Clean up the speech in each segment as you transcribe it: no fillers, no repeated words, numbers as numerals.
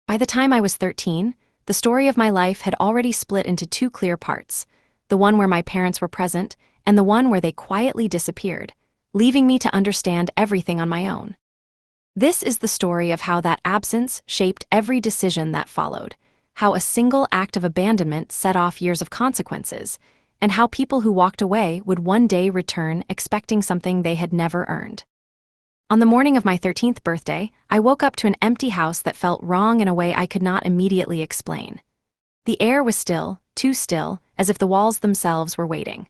By the time I was 13, the story of my life had already split into two clear parts, the one where my parents were present and the one where they quietly disappeared, leaving me to understand everything on my own. This is the story of how that absence shaped every decision that followed, how a single act of abandonment set off years of consequences, and how people who walked away would one day return expecting something they had never earned. On the morning of my 13th birthday, I woke up to an empty house that felt wrong in a way I could not immediately explain. The air was still, too still, as if the walls themselves were waiting.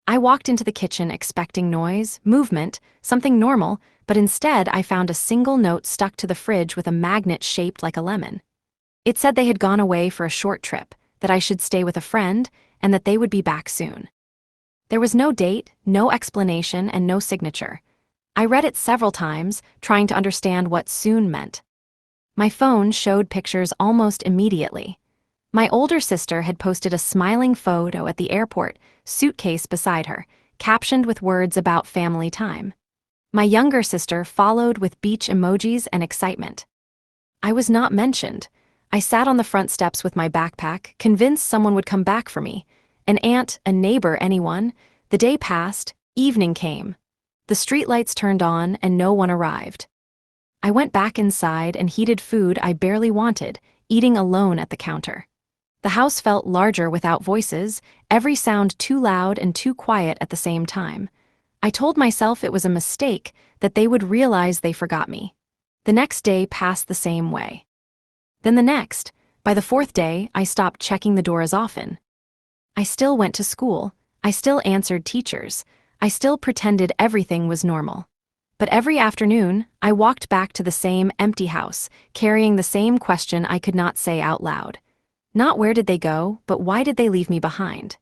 I walked into the kitchen expecting noise, movement, something normal, but instead I found a single note stuck to the fridge with a magnet shaped like a lemon. It said they had gone away for a short trip, that I should stay with a friend, and that they would be back soon. There was no date, no explanation, and no signature. I read it several times, trying to understand what soon meant. My phone showed pictures almost immediately. My older sister had posted a smiling photo at the airport, suitcase beside her, captioned with words about family time. My younger sister followed with beach emojis and excitement. I was not mentioned. I sat on the front steps with my backpack, convinced someone would come back for me. An aunt, a neighbor, anyone. The day passed, evening came. The streetlights turned on and no one arrived. I went back inside and heated food I barely wanted, eating alone at the counter. The house felt larger without voices, every sound too loud and too quiet at the same time. I told myself it was a mistake, that they would realize they forgot me. The next day passed the same way. Then the next. By the fourth day, I stopped checking the door as often. I still went to school. I still answered teachers. I still pretended everything was normal. But every afternoon, I walked back to the same empty house, carrying the same question I could not say out loud. Not where did they go, but why did they leave me behind?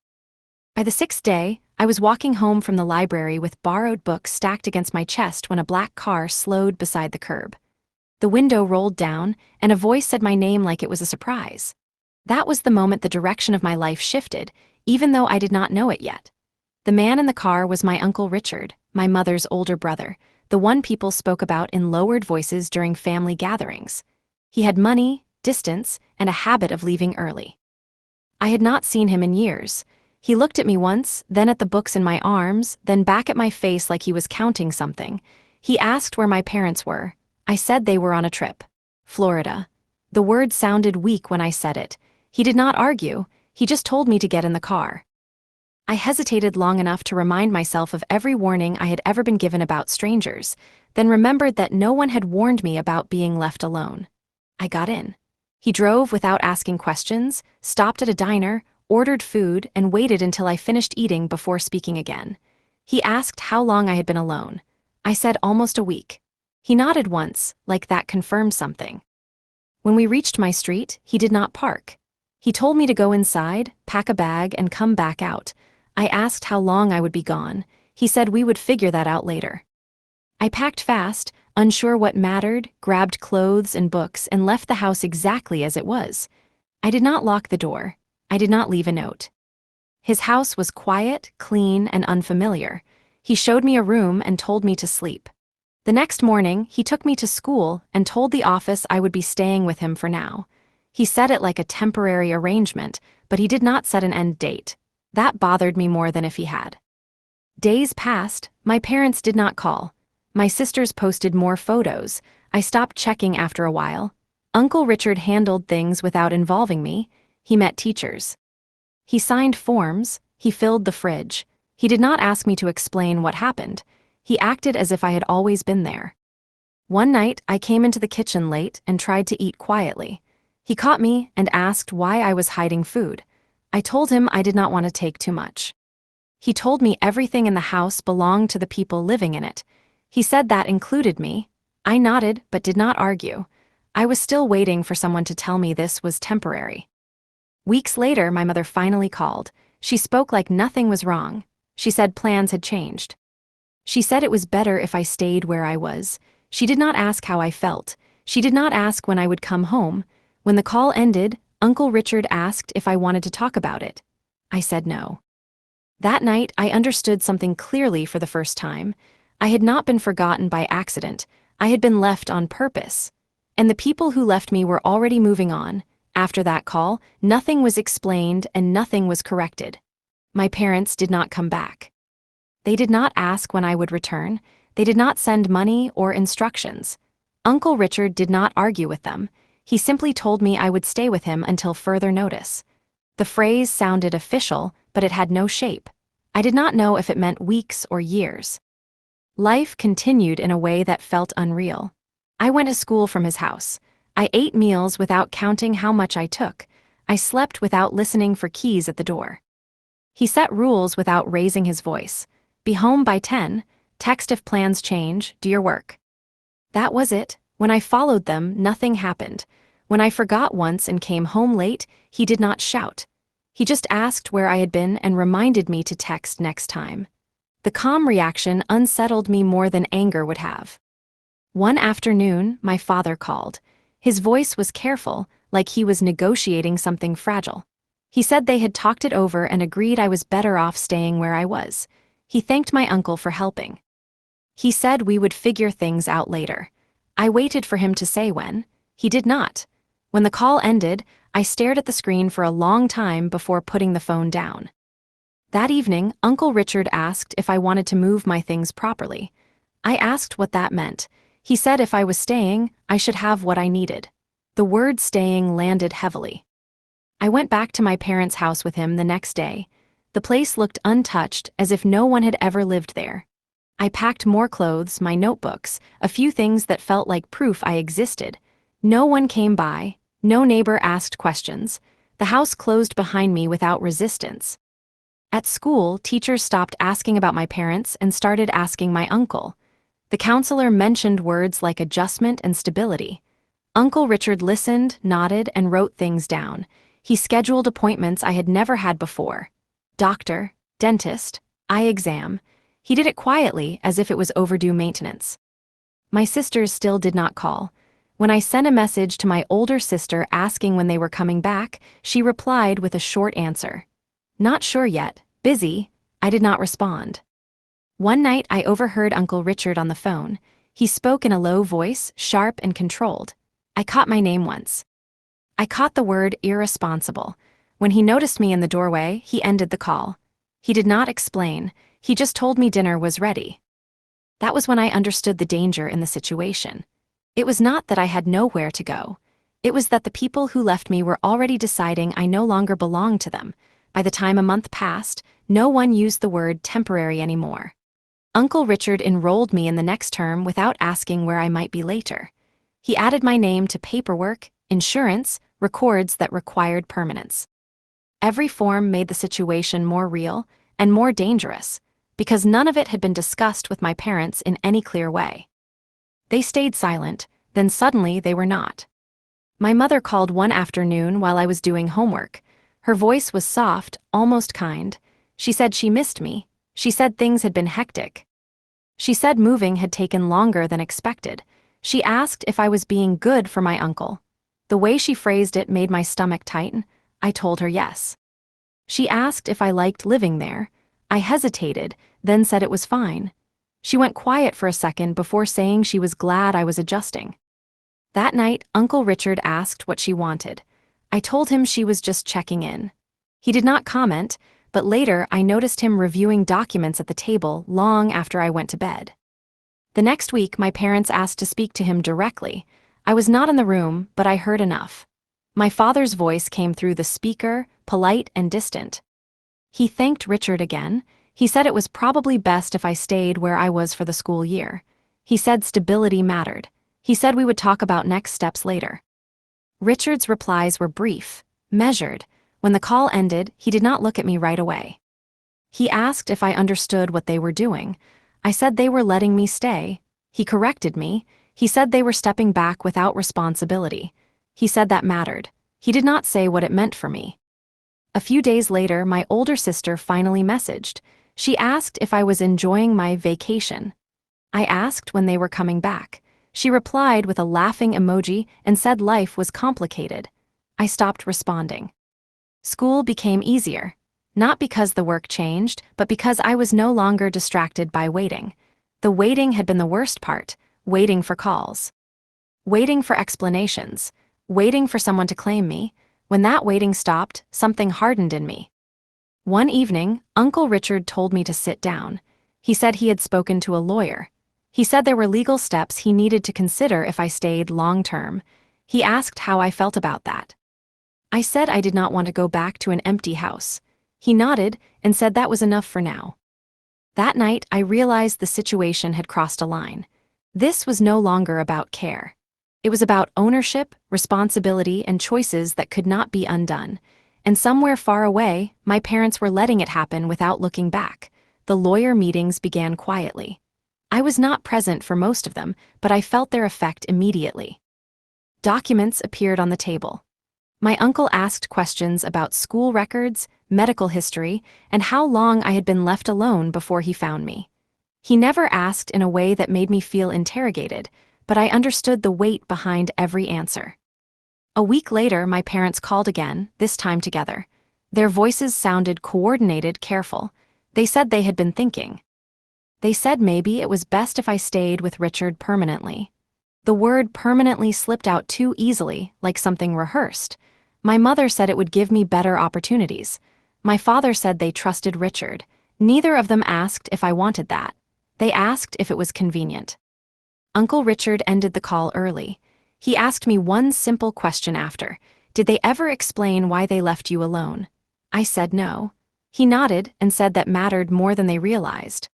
By the sixth day, I was walking home from the library with borrowed books stacked against my chest when a black car slowed beside the curb. The window rolled down, and a voice said my name like it was a surprise. That was the moment the direction of my life shifted, even though I did not know it yet. The man in the car was my Uncle Richard, my mother's older brother, the one people spoke about in lowered voices during family gatherings. He had money, distance, and a habit of leaving early. I had not seen him in years. He looked at me once, then at the books in my arms, then back at my face like he was counting something. He asked where my parents were. I said they were on a trip. Florida. The word sounded weak when I said it. He did not argue, he just told me to get in the car. I hesitated long enough to remind myself of every warning I had ever been given about strangers, then remembered that no one had warned me about being left alone. I got in. He drove without asking questions, stopped at a diner, ordered food, and waited until I finished eating before speaking again. He asked how long I had been alone. I said almost a week. He nodded once, like that confirmed something. When we reached my street, he did not park. He told me to go inside, pack a bag, and come back out. I asked how long I would be gone. He said we would figure that out later. I packed fast, unsure what mattered, grabbed clothes and books, and left the house exactly as it was. I did not lock the door. I did not leave a note. His house was quiet, clean, and unfamiliar. He showed me a room and told me to sleep. The next morning, he took me to school and told the office I would be staying with him for now. He said it like a temporary arrangement, but he did not set an end date. That bothered me more than if he had. Days passed, my parents did not call. My sisters posted more photos. I stopped checking after a while. Uncle Richard handled things without involving me. He met teachers. He signed forms. He filled the fridge. He did not ask me to explain what happened. He acted as if I had always been there. One night, I came into the kitchen late and tried to eat quietly. He caught me and asked why I was hiding food. I told him I did not want to take too much. He told me everything in the house belonged to the people living in it. He said that included me. I nodded but did not argue. I was still waiting for someone to tell me this was temporary. Weeks later, my mother finally called. She spoke like nothing was wrong. She said plans had changed. She said it was better if I stayed where I was. She did not ask how I felt. She did not ask when I would come home. When the call ended, Uncle Richard asked if I wanted to talk about it. I said no. That night, I understood something clearly for the first time. I had not been forgotten by accident. I had been left on purpose. And the people who left me were already moving on. After that call, nothing was explained and nothing was corrected. My parents did not come back. They did not ask when I would return. They did not send money or instructions. Uncle Richard did not argue with them. He simply told me I would stay with him until further notice. The phrase sounded official, but it had no shape. I did not know if it meant weeks or years. Life continued in a way that felt unreal. I went to school from his house. I ate meals without counting how much I took. I slept without listening for keys at the door. He set rules without raising his voice. Be home by 10, text if plans change, do your work. That was it. When I followed them, nothing happened. When I forgot once and came home late, he did not shout. He just asked where I had been and reminded me to text next time. The calm reaction unsettled me more than anger would have. One afternoon, my father called. His voice was careful, like he was negotiating something fragile. He said they had talked it over and agreed I was better off staying where I was. He thanked my uncle for helping. He said we would figure things out later. I waited for him to say when. He did not. When the call ended, I stared at the screen for a long time before putting the phone down. That evening, Uncle Richard asked if I wanted to move my things properly. I asked what that meant. He said if I was staying, I should have what I needed. The word staying landed heavily. I went back to my parents' house with him the next day. The place looked untouched, as if no one had ever lived there. I packed more clothes, my notebooks, a few things that felt like proof I existed. No one came by. No neighbor asked questions. The house closed behind me without resistance. At school, teachers stopped asking about my parents and started asking my uncle. The counselor mentioned words like adjustment and stability. Uncle Richard listened, nodded, and wrote things down. He scheduled appointments I had never had before. Doctor, dentist, eye exam. He did it quietly, as if it was overdue maintenance. My sisters still did not call. When I sent a message to my older sister asking when they were coming back, she replied with a short answer. Not sure yet, busy. I did not respond. One night I overheard Uncle Richard on the phone. He spoke in a low voice, sharp and controlled. I caught my name once. I caught the word irresponsible. When he noticed me in the doorway, he ended the call. He did not explain. He just told me dinner was ready. That was when I understood the danger in the situation. It was not that I had nowhere to go. It was that the people who left me were already deciding I no longer belonged to them. By the time a month passed, no one used the word temporary anymore. Uncle Richard enrolled me in the next term without asking where I might be later. He added my name to paperwork, insurance, records that required permanence. Every form made the situation more real and more dangerous, because none of it had been discussed with my parents in any clear way. They stayed silent, then suddenly they were not. My mother called one afternoon while I was doing homework. Her voice was soft, almost kind. She said she missed me. She said things had been hectic. She said moving had taken longer than expected. She asked if I was being good for my uncle. The way she phrased it made my stomach tighten. I told her yes. She asked if I liked living there. I hesitated, then said it was fine. She went quiet for a second before saying she was glad I was adjusting. That night, Uncle Richard asked what she wanted. I told him she was just checking in. He did not comment, but later I noticed him reviewing documents at the table long after I went to bed. The next week, my parents asked to speak to him directly. I was not in the room, but I heard enough. My father's voice came through the speaker, polite and distant. He thanked Richard again. He said it was probably best if I stayed where I was for the school year. He said stability mattered. He said we would talk about next steps later. Richard's replies were brief, measured. When the call ended, he did not look at me right away. He asked if I understood what they were doing. I said they were letting me stay. He corrected me. He said they were stepping back without responsibility. He said that mattered. He did not say what it meant for me. A few days later, my older sister finally messaged. She asked if I was enjoying my vacation. I asked when they were coming back. She replied with a laughing emoji and said life was complicated. I stopped responding. School became easier, not because the work changed, but because I was no longer distracted by waiting. The waiting had been the worst part, waiting for calls. waiting for explanations, waiting for someone to claim me. When that waiting stopped, something hardened in me. One evening, Uncle Richard told me to sit down. He said he had spoken to a lawyer. He said there were legal steps he needed to consider if I stayed long-term. He asked how I felt about that. I said I did not want to go back to an empty house. He nodded and said that was enough for now. That night, I realized the situation had crossed a line. This was no longer about care. It was about ownership, responsibility, and choices that could not be undone. And somewhere far away, my parents were letting it happen without looking back. The lawyer meetings began quietly. I was not present for most of them, but I felt their effect immediately. Documents appeared on the table. My uncle asked questions about school records, medical history, and how long I had been left alone before he found me. He never asked in a way that made me feel interrogated, but I understood the weight behind every answer. A week later, my parents called again, this time together. Their voices sounded coordinated, careful. They said they had been thinking. They said maybe it was best if I stayed with Richard permanently. The word permanently slipped out too easily, like something rehearsed. My mother said it would give me better opportunities. My father said they trusted Richard. Neither of them asked if I wanted that. They asked if it was convenient. Uncle Richard ended the call early. He asked me one simple question after. Did they ever explain why they left you alone? I said no. He nodded and said that mattered more than they realized.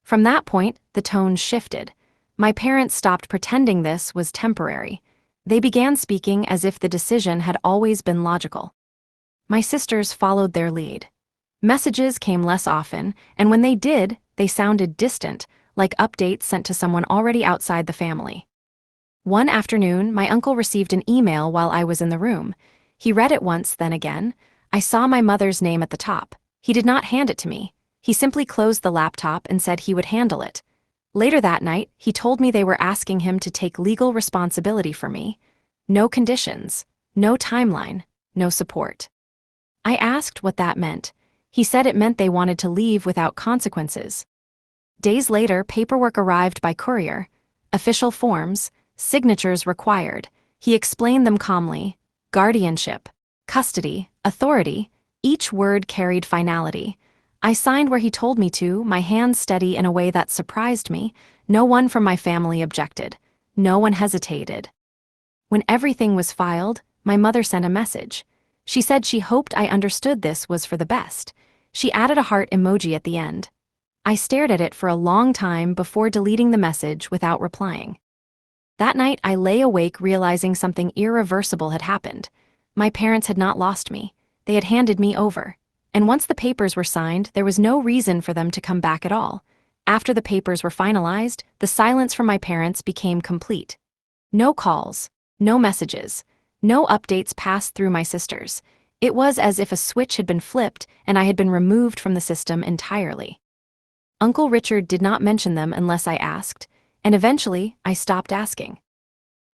From that point, the tone shifted. My parents stopped pretending this was temporary. They began speaking as if the decision had always been logical. My sisters followed their lead. Messages came less often, and when they did, they sounded distant, like updates sent to someone already outside the family. One afternoon, my uncle received an email while I was in the room. He read it once, then again. I saw my mother's name at the top. He did not hand it to me. He simply closed the laptop and said he would handle it. Later that night, he told me they were asking him to take legal responsibility for me. No conditions, no timeline, no support. I asked what that meant. He said it meant they wanted to leave without consequences. Days later, paperwork arrived by courier. Official forms, signatures required. He explained them calmly. Guardianship, custody, authority, each word carried finality. I signed where he told me to, my hands steady in a way that surprised me. No one from my family objected. No one hesitated. When everything was filed, my mother sent a message. She said she hoped I understood this was for the best. She added a heart emoji at the end. I stared at it for a long time before deleting the message without replying. That night, I lay awake realizing something irreversible had happened. My parents had not lost me. They had handed me over. And once the papers were signed, there was no reason for them to come back at all. After the papers were finalized, the silence from my parents became complete. No calls, no messages, no updates passed through my sisters. It was as if a switch had been flipped and I had been removed from the system entirely. Uncle Richard did not mention them unless I asked, and eventually I stopped asking.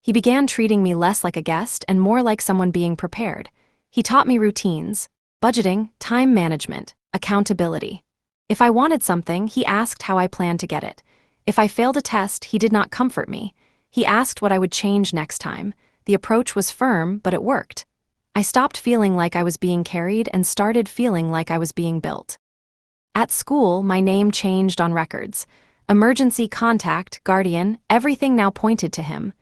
He began treating me less like a guest and more like someone being prepared. He taught me routines, budgeting, time management, accountability. If I wanted something, he asked how I planned to get it. If I failed a test, he did not comfort me. He asked what I would change next time. The approach was firm, but it worked. I stopped feeling like I was being carried and started feeling like I was being built. At school, my name changed on records. Emergency contact, guardian, everything now pointed to him.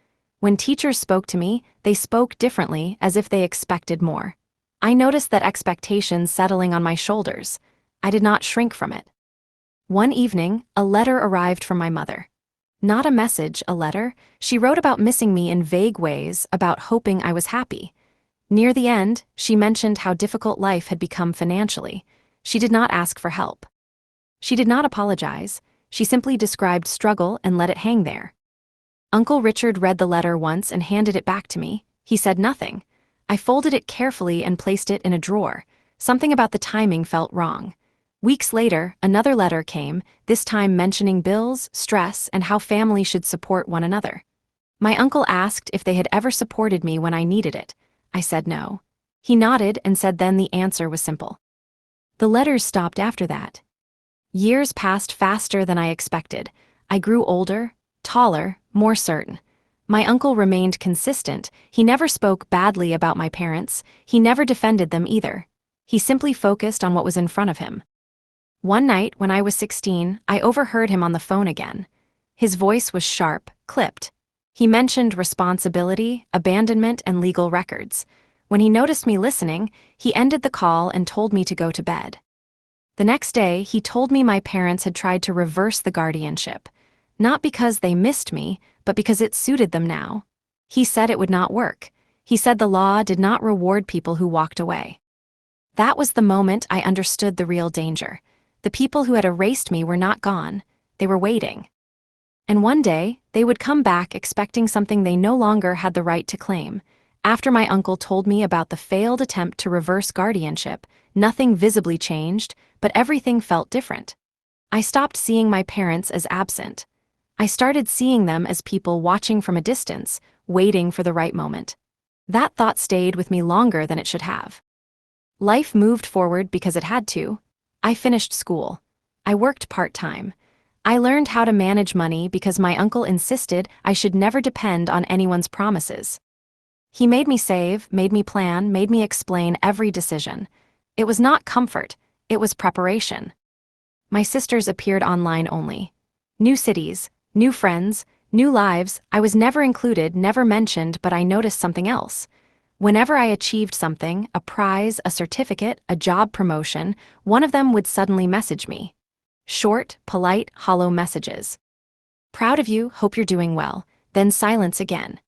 When teachers spoke to me, they spoke differently, as if they expected more. I noticed that expectation settling on my shoulders. I did not shrink from it. One evening, a letter arrived from my mother. Not a message, a letter. She wrote about missing me in vague ways, about hoping I was happy. Near the end, she mentioned how difficult life had become financially. She did not ask for help. She did not apologize. She simply described struggle and let it hang there. Uncle Richard read the letter once and handed it back to me. He said nothing. I folded it carefully and placed it in a drawer. Something about the timing felt wrong. Weeks later, another letter came, this time mentioning bills, stress, and how family should support one another. My uncle asked if they had ever supported me when I needed it. I said no. He nodded and said then the answer was simple. The letters stopped after that. Years passed faster than I expected. I grew older, taller, more certain. My uncle remained consistent. He never spoke badly about my parents. He never defended them either. He simply focused on what was in front of him. One night, when I was 16, I overheard him on the phone again. His voice was sharp, clipped. He mentioned responsibility, abandonment, and legal records. When he noticed me listening, he ended the call and told me to go to bed. The next day, he told me my parents had tried to reverse the guardianship. Not because they missed me, but because it suited them now. He said it would not work. He said the law did not reward people who walked away. That was the moment I understood the real danger. The people who had erased me were not gone. They were waiting. And one day, they would come back expecting something they no longer had the right to claim. After my uncle told me about the failed attempt to reverse guardianship, nothing visibly changed, but everything felt different. I stopped seeing my parents as absent. I started seeing them as people watching from a distance, waiting for the right moment. That thought stayed with me longer than it should have. Life moved forward because it had to. I finished school. I worked part-time. I learned how to manage money because my uncle insisted I should never depend on anyone's promises. He made me save, made me plan, made me explain every decision. It was not comfort, it was preparation. My sisters appeared online only. New cities, new friends, new lives. I was never included, never mentioned, but I noticed something else. Whenever I achieved something, a prize, a certificate, a job promotion, one of them would suddenly message me. Short, polite, hollow messages. Proud of you, hope you're doing well, then silence again.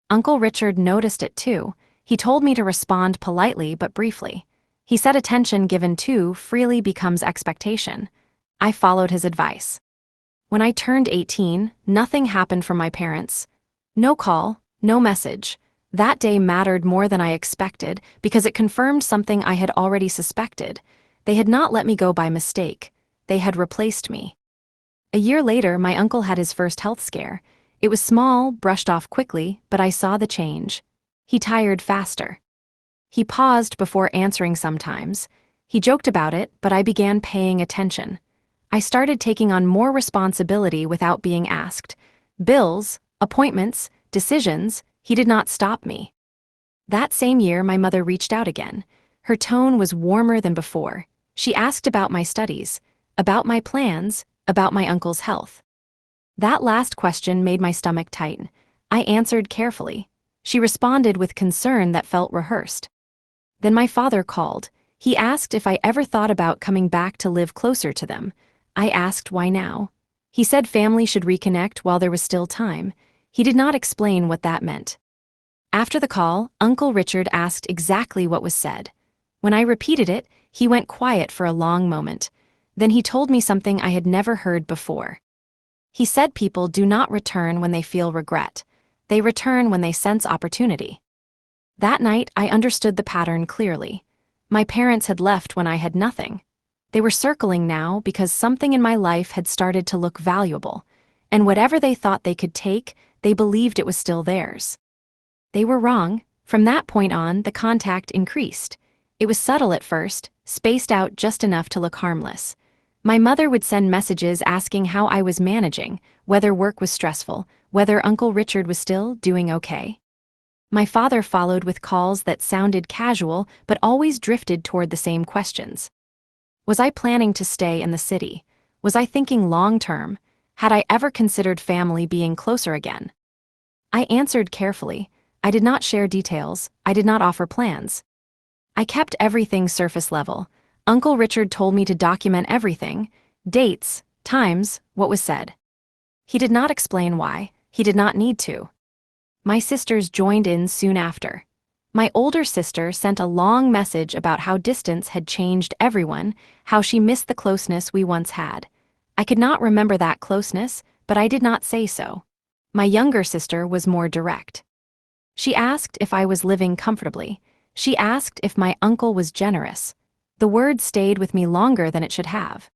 Uncle Richard noticed it too. He told me to respond politely but briefly. He said attention given too freely becomes expectation. I followed his advice. When I turned 18, nothing happened from my parents. No call, no message. That day mattered more than I expected because it confirmed something I had already suspected. They had not let me go by mistake. They had replaced me. A year later, my uncle had his first health scare. It was small, brushed off quickly, but I saw the change. He tired faster. He paused before answering sometimes. He joked about it, but I began paying attention. I started taking on more responsibility without being asked. Bills, appointments, decisions. He did not stop me. That same year, my mother reached out again. Her tone was warmer than before. She asked about my studies, about my plans, about my uncle's health. That last question made my stomach tighten. I answered carefully. She responded with concern that felt rehearsed. Then my father called. He asked if I ever thought about coming back to live closer to them. I asked why now. He said family should reconnect while there was still time. He did not explain what that meant. After the call, Uncle Richard asked exactly what was said. When I repeated it, he went quiet for a long moment. Then he told me something I had never heard before. He said people do not return when they feel regret. They return when they sense opportunity. That night, I understood the pattern clearly. My parents had left when I had nothing. They were circling now because something in my life had started to look valuable, and whatever they thought they could take, they believed it was still theirs. They were wrong. From that point on, the contact increased. It was subtle at first, spaced out just enough to look harmless. My mother would send messages asking how I was managing, whether work was stressful, whether Uncle Richard was still doing okay. My father followed with calls that sounded casual but always drifted toward the same questions. Was I planning to stay in the city? Was I thinking long-term? Had I ever considered family being closer again? I answered carefully. I did not share details. I did not offer plans. I kept everything surface level. Uncle Richard told me to document everything, dates, times, what was said. He did not explain why. He did not need to. My sisters joined in soon after. My older sister sent a long message about how distance had changed everyone, how she missed the closeness we once had. I could not remember that closeness, but I did not say so. My younger sister was more direct. She asked if I was living comfortably. She asked if my uncle was generous. The word stayed with me longer than it should have.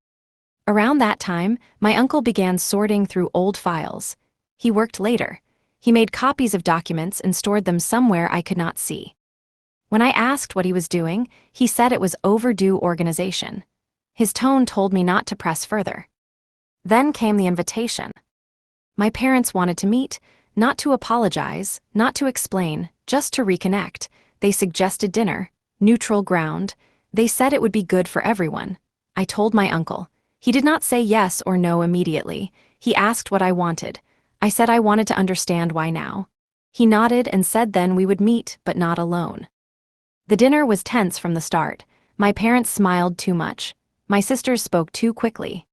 Around that time, my uncle began sorting through old files. He worked later. He made copies of documents and stored them somewhere I could not see. When I asked what he was doing, he said it was overdue organization. His tone told me not to press further. Then came the invitation. My parents wanted to meet. Not to apologize, not to explain, just to reconnect. They suggested dinner, neutral ground. They said it would be good for everyone. I told my uncle. He did not say yes or no immediately. He asked what I wanted. I said I wanted to understand why now. He nodded and said then we would meet, but not alone. The dinner was tense from the start. My parents smiled too much. My sisters spoke too quickly.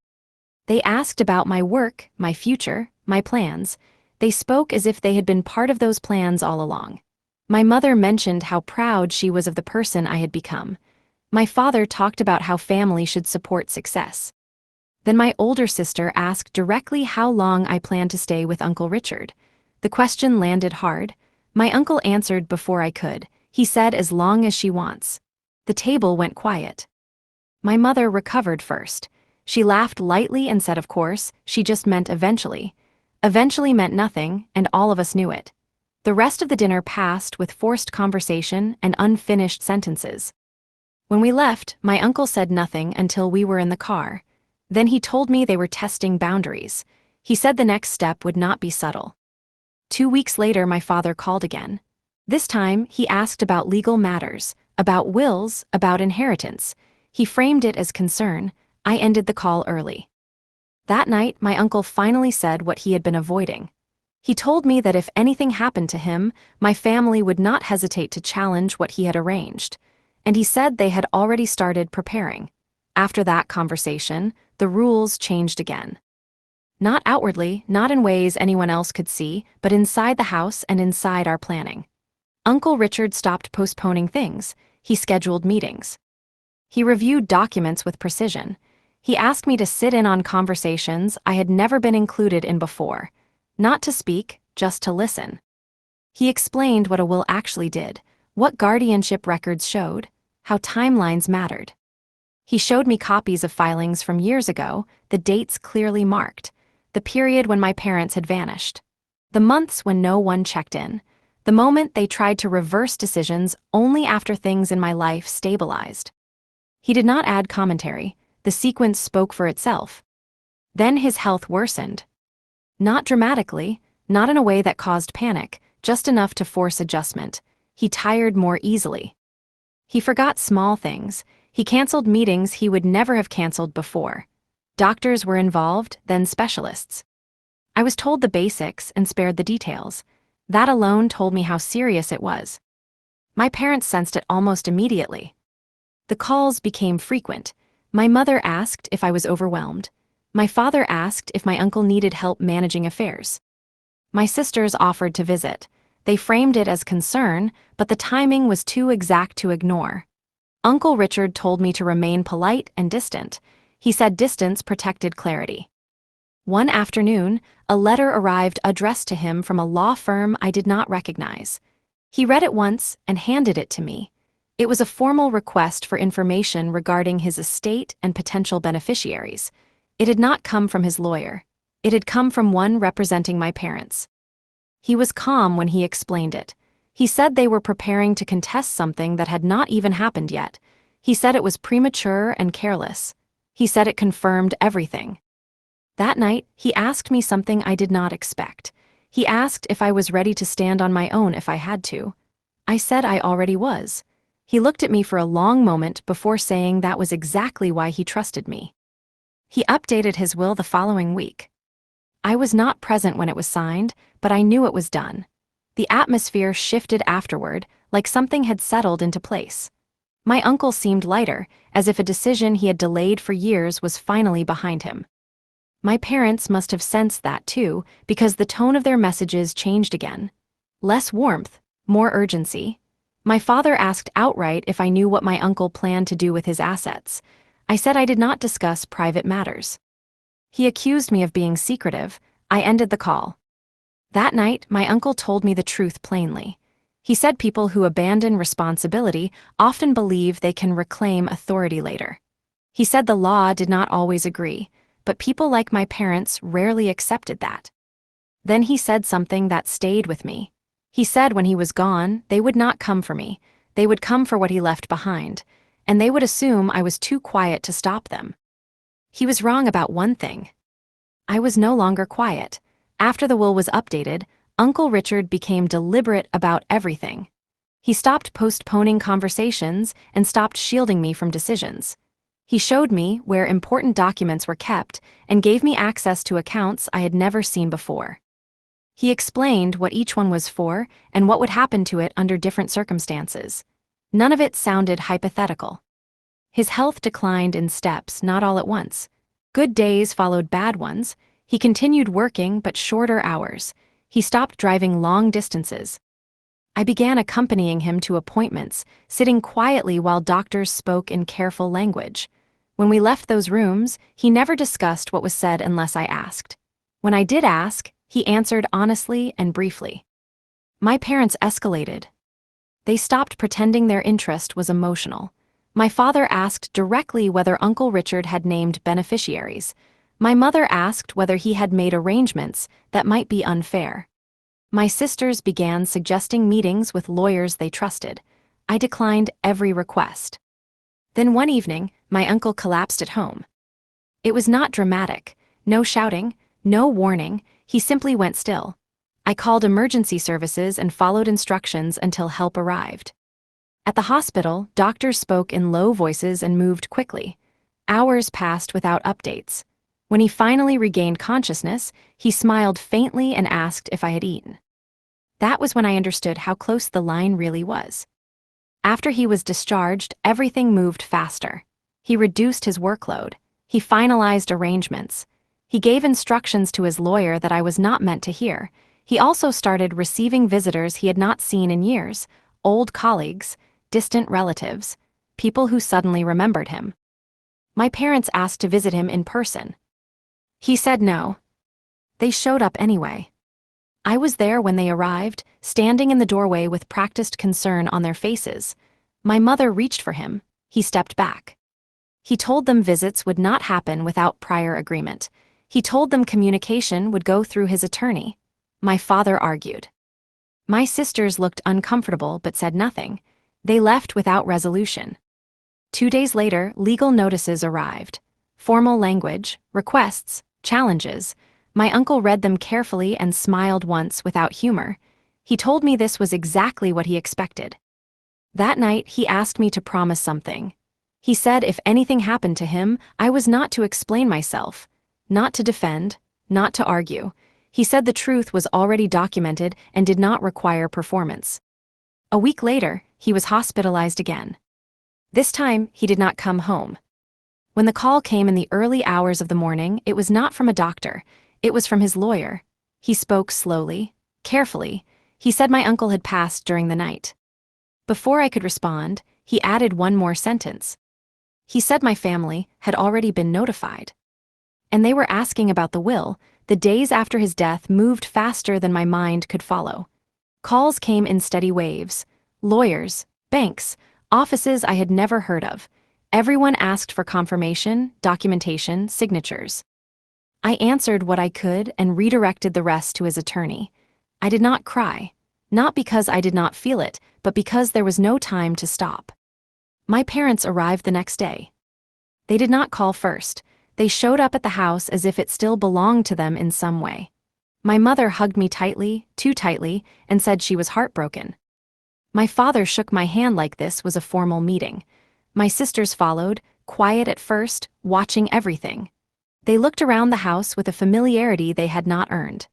They asked about my work, my future, my plans. They spoke as if they had been part of those plans all along. My mother mentioned how proud she was of the person I had become. My father talked about how family should support success. Then my older sister asked directly how long I planned to stay with Uncle Richard. The question landed hard. My uncle answered before I could. He said as long as she wants. The table went quiet. My mother recovered first. She laughed lightly and said of course, she just meant eventually. Eventually meant nothing, and all of us knew it. The rest of the dinner passed with forced conversation and unfinished sentences. When we left, my uncle said nothing until we were in the car. Then he told me they were testing boundaries. He said the next step would not be subtle. 2 weeks later, my father called again. This time, he asked about legal matters, about wills, about inheritance. He framed it as concern. I ended the call early. That night, my uncle finally said what he had been avoiding. He told me that if anything happened to him, my family would not hesitate to challenge what he had arranged. And he said they had already started preparing. After that conversation, the rules changed again. Not outwardly, not in ways anyone else could see, but inside the house and inside our planning. Uncle Richard stopped postponing things. He scheduled meetings. He reviewed documents with precision. He asked me to sit in on conversations I had never been included in before. Not to speak, just to listen. He explained what a will actually did, what guardianship records showed, how timelines mattered. He showed me copies of filings from years ago, the dates clearly marked, the period when my parents had vanished, the months when no one checked in, the moment they tried to reverse decisions only after things in my life stabilized. He did not add commentary. The sequence spoke for itself. Then his health worsened. Not dramatically, not in a way that caused panic, just enough to force adjustment. He tired more easily. He forgot small things. He canceled meetings he would never have canceled before. Doctors were involved, then specialists. I was told the basics and spared the details. That alone told me how serious it was. My parents sensed it almost immediately. The calls became frequent. My mother asked if I was overwhelmed. My father asked if my uncle needed help managing affairs. My sisters offered to visit. They framed it as concern, but the timing was too exact to ignore. Uncle Richard told me to remain polite and distant. He said distance protected clarity. One afternoon, a letter arrived addressed to him from a law firm I did not recognize. He read it once and handed it to me. It was a formal request for information regarding his estate and potential beneficiaries. It had not come from his lawyer. It had come from one representing my parents. He was calm when he explained it. He said they were preparing to contest something that had not even happened yet. He said it was premature and careless. He said it confirmed everything. That night, he asked me something I did not expect. He asked if I was ready to stand on my own if I had to. I said I already was. He looked at me for a long moment before saying that was exactly why he trusted me. He updated his will the following week. I was not present when it was signed, but I knew it was done. The atmosphere shifted afterward, like something had settled into place. My uncle seemed lighter, as if a decision he had delayed for years was finally behind him. My parents must have sensed that too, because the tone of their messages changed again. Less warmth, more urgency. My father asked outright if I knew what my uncle planned to do with his assets. I said I did not discuss private matters. He accused me of being secretive. I ended the call. That night, my uncle told me the truth plainly. He said people who abandon responsibility often believe they can reclaim authority later. He said the law did not always agree, but people like my parents rarely accepted that. Then he said something that stayed with me. He said when he was gone, they would not come for me. They would come for what he left behind, and they would assume I was too quiet to stop them. He was wrong about one thing. I was no longer quiet. After the will was updated, Uncle Richard became deliberate about everything. He stopped postponing conversations and stopped shielding me from decisions. He showed me where important documents were kept and gave me access to accounts I had never seen before. He explained what each one was for and what would happen to it under different circumstances. None of it sounded hypothetical. His health declined in steps, not all at once. Good days followed bad ones. He continued working, but shorter hours. He stopped driving long distances. I began accompanying him to appointments, sitting quietly while doctors spoke in careful language. When we left those rooms, he never discussed what was said unless I asked. When I did ask, he answered honestly and briefly. My parents escalated. They stopped pretending their interest was emotional. My father asked directly whether Uncle Richard had named beneficiaries. My mother asked whether he had made arrangements that might be unfair. My sisters began suggesting meetings with lawyers they trusted. I declined every request. Then one evening, my uncle collapsed at home. It was not dramatic, no shouting, no warning, he simply went still. I called emergency services and followed instructions until help arrived. At the hospital, doctors spoke in low voices and moved quickly. Hours passed without updates. When he finally regained consciousness, he smiled faintly and asked if I had eaten. That was when I understood how close the line really was. After he was discharged, everything moved faster. He reduced his workload. He finalized arrangements. He gave instructions to his lawyer that I was not meant to hear. He also started receiving visitors he had not seen in years, old colleagues, distant relatives, people who suddenly remembered him. My parents asked to visit him in person. He said no. They showed up anyway. I was there when they arrived, standing in the doorway with practiced concern on their faces. My mother reached for him. He stepped back. He told them visits would not happen without prior agreement. He told them communication would go through his attorney. My father argued. My sisters looked uncomfortable but said nothing. They left without resolution. 2 days later, legal notices arrived. Formal language, requests, challenges. My uncle read them carefully and smiled once without humor. He told me this was exactly what he expected. That night, he asked me to promise something. He said if anything happened to him, I was not to explain myself, not to defend, not to argue. He said the truth was already documented and did not require performance. A week later, he was hospitalized again. This time, he did not come home. When the call came in the early hours of the morning, it was not from a doctor. It was from his lawyer. He spoke slowly, carefully. He said my uncle had passed during the night. Before I could respond, he added one more sentence. He said my family had already been notified. And they were asking about the will. The days after his death moved faster than my mind could follow. Calls came in steady waves. Lawyers, banks, offices I had never heard of. Everyone asked for confirmation, documentation, signatures. I answered what I could and redirected the rest to his attorney. I did not cry, not because I did not feel it, but because there was no time to stop. My parents arrived the next day. They did not call first. They showed up at the house as if it still belonged to them in some way. My mother hugged me tightly, too tightly, and said she was heartbroken. My father shook my hand like this was a formal meeting. My sisters followed, quiet at first, watching everything. They looked around the house with a familiarity they had not earned.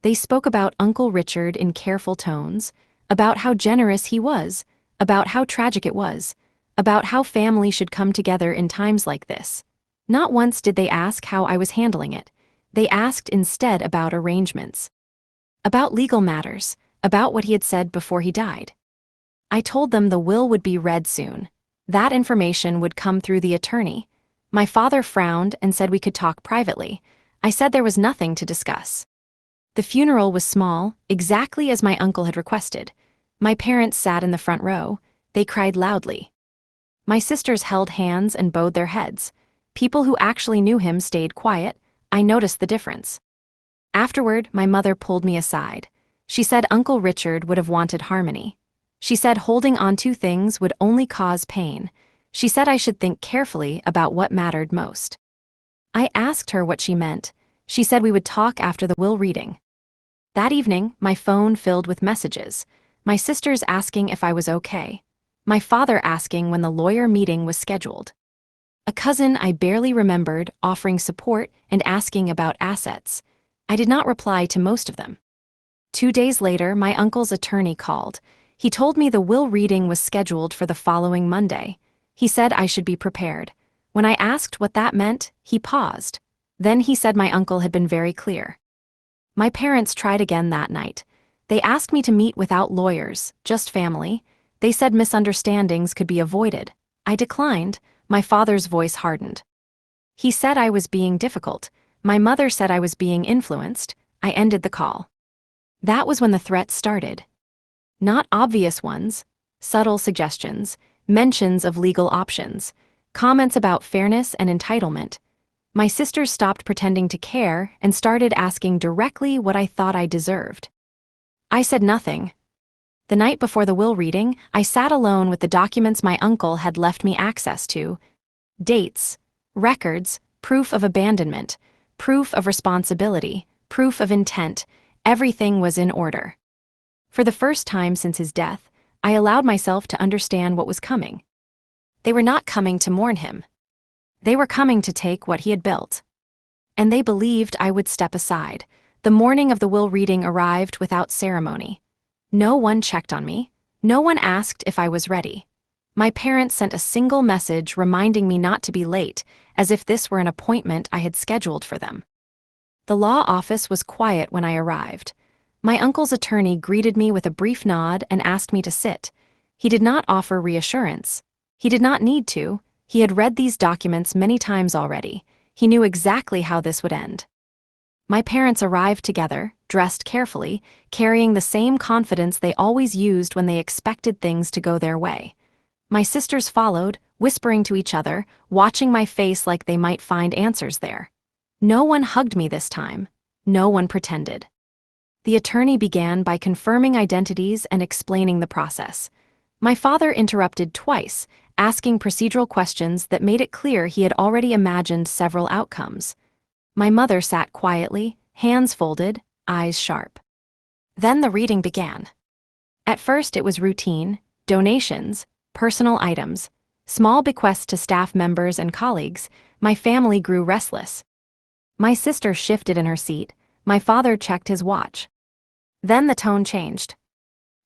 They spoke about Uncle Richard in careful tones, about how generous he was, about how tragic it was, about how family should come together in times like this. Not once did they ask how I was handling it. They asked instead about arrangements, about legal matters, about what he had said before he died. I told them the will would be read soon. That information would come through the attorney. My father frowned and said we could talk privately. I said there was nothing to discuss. The funeral was small, exactly as my uncle had requested. My parents sat in the front row. They cried loudly. My sisters held hands and bowed their heads. People who actually knew him stayed quiet. I noticed the difference. Afterward, my mother pulled me aside. She said Uncle Richard would have wanted harmony. She said holding on to things would only cause pain. She said I should think carefully about what mattered most. I asked her what she meant. She said we would talk after the will reading. That evening, my phone filled with messages. My sisters asking if I was okay. My father asking when the lawyer meeting was scheduled. A cousin I barely remembered offering support and asking about assets. I did not reply to most of them. 2 days later, my uncle's attorney called. He told me the will reading was scheduled for the following Monday. He said I should be prepared. When I asked what that meant, he paused. Then he said my uncle had been very clear. My parents tried again that night. They asked me to meet without lawyers, just family. They said misunderstandings could be avoided. I declined. My father's voice hardened. He said I was being difficult. My mother said I was being influenced. I ended the call. That was when the threats started. Not obvious ones, subtle suggestions, mentions of legal options, comments about fairness and entitlement. My sisters stopped pretending to care and started asking directly what I thought I deserved. I said nothing. The night before the will reading, I sat alone with the documents my uncle had left me access to. Dates, records, proof of abandonment, proof of responsibility, proof of intent. Everything was in order. For the first time since his death, I allowed myself to understand what was coming. They were not coming to mourn him. They were coming to take what he had built. And they believed I would step aside. The morning of the will reading arrived without ceremony. No one checked on me. No one asked if I was ready. My parents sent a single message reminding me not to be late, as if this were an appointment I had scheduled for them. The law office was quiet when I arrived. My uncle's attorney greeted me with a brief nod and asked me to sit. He did not offer reassurance. He did not need to. He had read these documents many times already. He knew exactly how this would end. My parents arrived together, dressed carefully, carrying the same confidence they always used when they expected things to go their way. My sisters followed, whispering to each other, watching my face like they might find answers there. No one hugged me this time. No one pretended. The attorney began by confirming identities and explaining the process. My father interrupted twice, asking procedural questions that made it clear he had already imagined several outcomes. My mother sat quietly, hands folded, eyes sharp. Then the reading began. At first it was routine, donations, personal items, small bequests to staff members and colleagues. My family grew restless. My sister shifted in her seat. My father checked his watch. Then the tone changed.